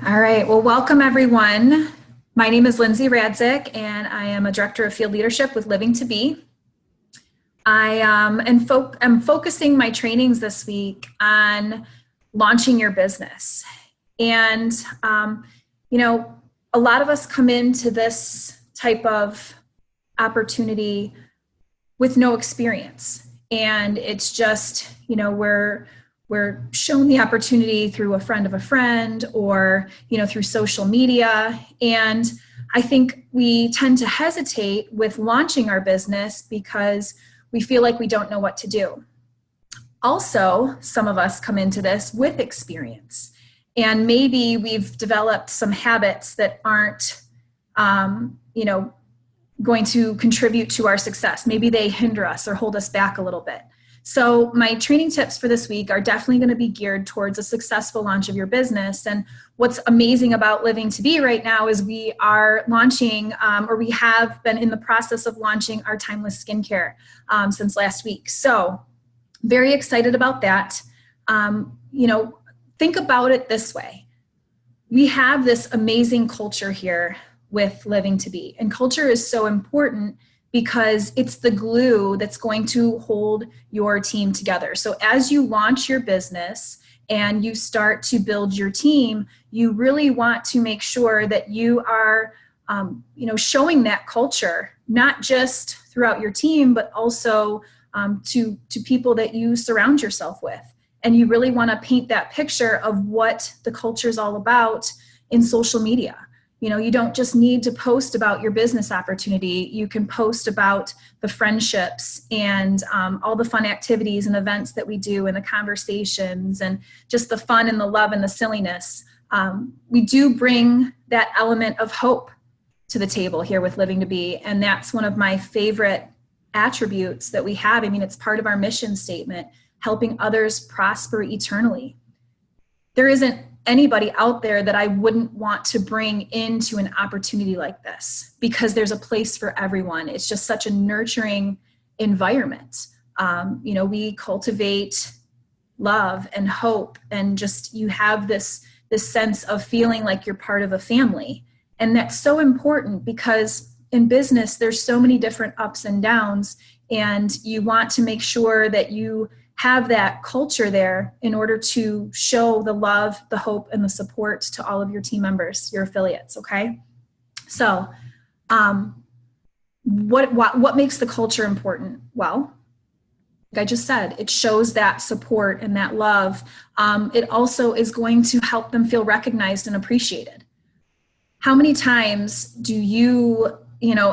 All right, well, welcome everyone. My name is Lindsay Radzik, and I am a Director of Field Leadership with Living to Be. I'm focusing my trainings this week on launching your business. And, a lot of us come into this type of opportunity with no experience. And it's just, we're shown the opportunity through a friend of a friend or, through social media. And I think we tend to hesitate with launching our business because we feel like we don't know what to do. Also, some of us come into this with experience, and maybe we've developed some habits that aren't, going to contribute to our success. Maybe they hinder us or hold us back a little bit. So my training tips for this week are definitely going to be geared towards a successful launch of your business. And what's amazing about Living to Be right now is we are launching, or we have been in the process of launching our timeless skincare since last week. So very excited about that. Think about it this way. We have this amazing culture here with Living to Be. And culture is so important because it's the glue that's going to hold your team together. So as you launch your business and you start to build your team, you really want to make sure that you are, showing that culture, not just throughout your team, but also to people that you surround yourself with. And you really want to paint that picture of what the culture is all about in social media. You don't just need to post about your business opportunity. You can post about the friendships and all the fun activities and events that we do and the conversations and just the fun and the love and the silliness. We do bring that element of hope to the table here with Living to Be. And that's one of my favorite attributes that we have. I mean, it's part of our mission statement, helping others prosper eternally. There isn't anybody out there that I wouldn't want to bring into an opportunity like this because there's a place for everyone. It's just such a nurturing environment. We cultivate love and hope, and just you have this sense of feeling like you're part of a family. And that's so important because in business, there's so many different ups and downs, and you want to make sure that you have that culture there in order to show the love, the hope, and the support to all of your team members, your affiliates, okay? So what makes the culture important? Well, like I just said, it shows that support and that love. It also is going to help them feel recognized and appreciated. How many times do you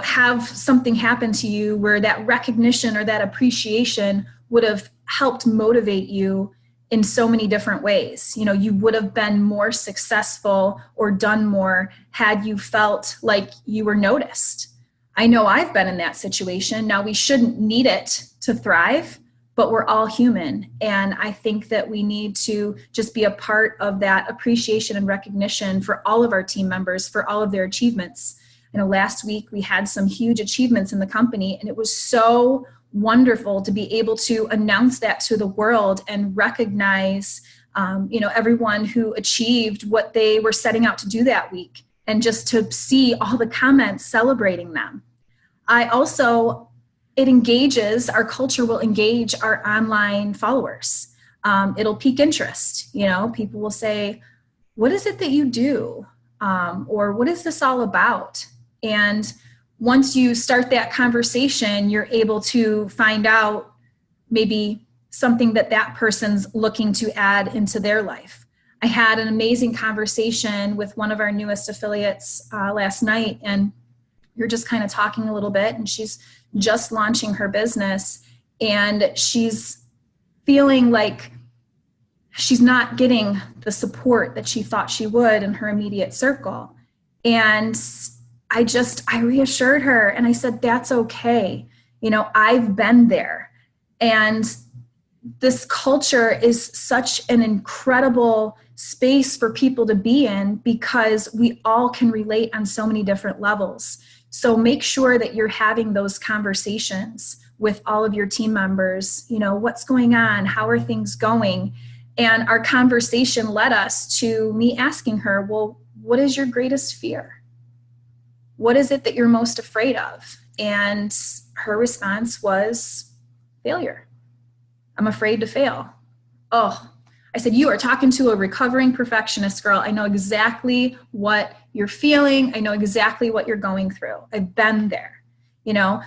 have something happen to you where that recognition or that appreciation would have helped motivate you in so many different ways? You would have been more successful or done more had you felt like you were noticed. I know I've been in that situation. Now, we shouldn't need it to thrive, but we're all human. And I think that we need to just be a part of that appreciation and recognition for all of our team members, for all of their achievements. Last week we had some huge achievements in the company, and it was so wonderful to be able to announce that to the world and recognize, everyone who achieved what they were setting out to do that week, and just to see all the comments celebrating them. Our culture will engage our online followers. It'll pique interest. People will say, what is it that you do? Or what is this all about? And once you start that conversation, you're able to find out maybe something that person's looking to add into their life. I had an amazing conversation with one of our newest affiliates last night, and we were just kind of talking a little bit, and she's just launching her business, and she's feeling like she's not getting the support that she thought she would in her immediate circle. And I reassured her, and I said, that's okay. I've been there. And this culture is such an incredible space for people to be in because we all can relate on so many different levels. So make sure that you're having those conversations with all of your team members. What's going on? How are things going? And our conversation led us to me asking her, well, what is your greatest fear? What is it that you're most afraid of? And her response was failure. I'm afraid to fail. Oh, I said, you are talking to a recovering perfectionist, girl. I know exactly what you're feeling. I know exactly what you're going through. I've been there. You know,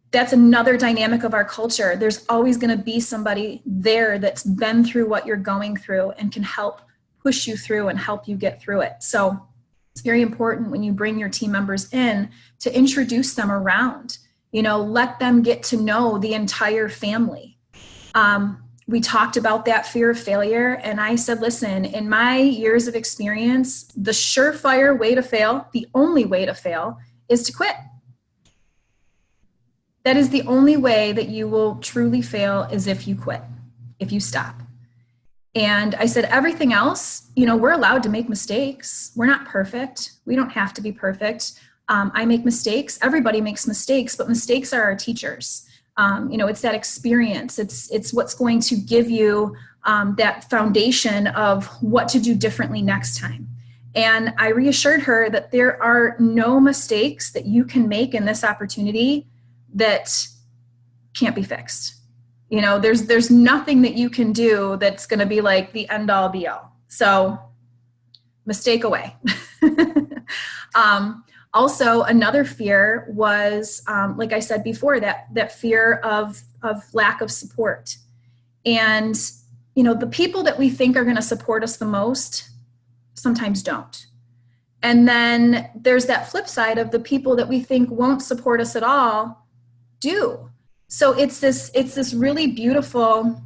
that's another dynamic of our culture. There's always going to be somebody there that's been through what you're going through and can help push you through and help you get through it. So it's very important when you bring your team members in to introduce them around, you know, let them get to know the entire family. We talked about that fear of failure, and I said, listen, in my years of experience, the surefire way to fail, the only way to fail, is to quit. That is the only way that you will truly fail, is if you quit, if you stop. And I said, everything else, you know, we're allowed to make mistakes. We're not perfect. We don't have to be perfect. I make mistakes. Everybody makes mistakes, but mistakes are our teachers. You know, it's that experience. It's what's going to give you that foundation of what to do differently next time. And I reassured her that there are no mistakes that you can make in this opportunity that can't be fixed. You know, there's nothing that you can do that's going to be like the end all be all. So mistake away. Also, another fear was, like I said before, that fear of lack of support. And, you know, the people that we think are going to support us the most sometimes don't. And then there's that flip side of the people that we think won't support us at all do. So it's this really beautiful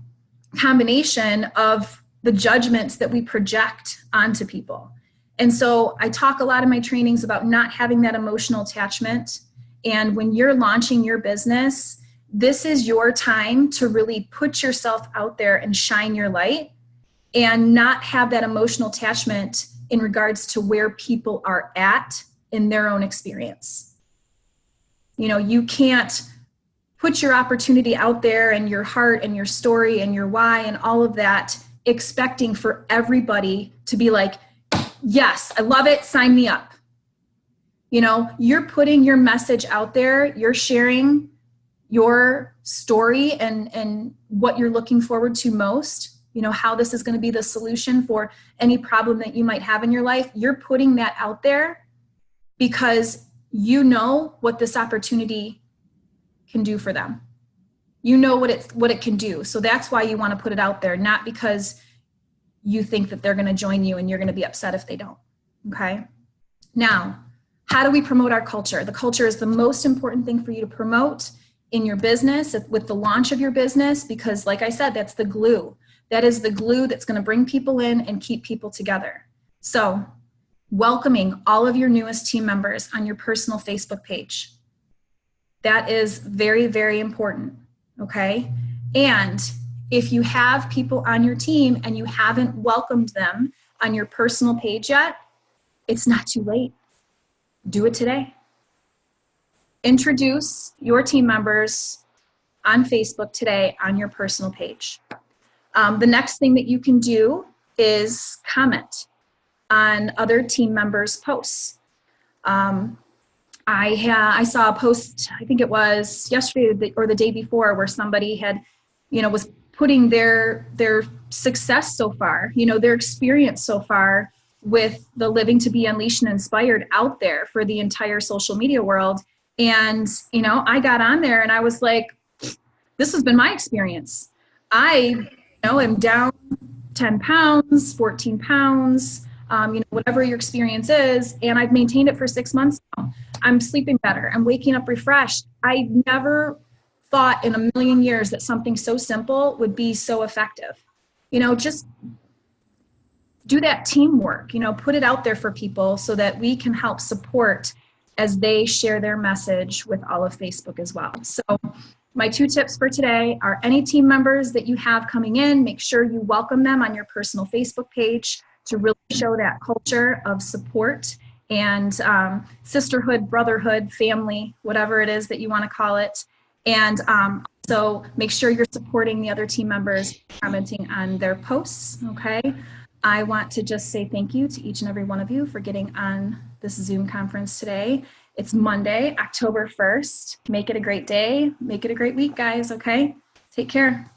combination of the judgments that we project onto people. And so I talk a lot in my trainings about not having that emotional attachment. And when you're launching your business, this is your time to really put yourself out there and shine your light and not have that emotional attachment in regards to where people are at in their own experience. You know, you can't put your opportunity out there and your heart and your story and your why and all of that, expecting for everybody to be like, yes, I love it, sign me up. You know, you're putting your message out there, you're sharing your story and what you're looking forward to most, you know, how this is going to be the solution for any problem that you might have in your life. You're putting that out there because you know what this opportunity can do for them. You know what it can do. So that's why you want to put it out there, not because you think that they're going to join you and you're going to be upset if they don't. Okay. Now, how do we promote our culture? The culture is the most important thing for you to promote in your business with the launch of your business, because like I said, that's the glue. That is the glue that's going to bring people in and keep people together. So welcoming all of your newest team members on your personal Facebook page. That is very, very important. Okay. And if you have people on your team and you haven't welcomed them on your personal page yet, it's not too late. Do it today. Introduce your team members on Facebook today on your personal page. The next thing that you can do is comment on other team members' posts. I saw a post, I think it was yesterday or the day before, where somebody had, you know, was putting their success so far, you know, their experience so far with the Living to Be Unleashed and Inspired out there for the entire social media world. And, you know, I got on there and I was like, this has been my experience. I, am down 10 pounds, 14 pounds, whatever your experience is. And I've maintained it for 6 months now. I'm sleeping better. I'm waking up refreshed. I never thought in a million years that something so simple would be so effective. Just do that teamwork, put it out there for people so that we can help support as they share their message with all of Facebook as well. So my 2 tips for today are: any team members that you have coming in, make sure you welcome them on your personal Facebook page to really show that culture of support and sisterhood, brotherhood, family, whatever it is that you want to call it. And So make sure you're supporting the other team members, commenting on their posts, okay? I want to just say thank you to each and every one of you for getting on this Zoom conference today. It's Monday, October 1st. Make it a great day. Make it a great week, guys, okay? Take care.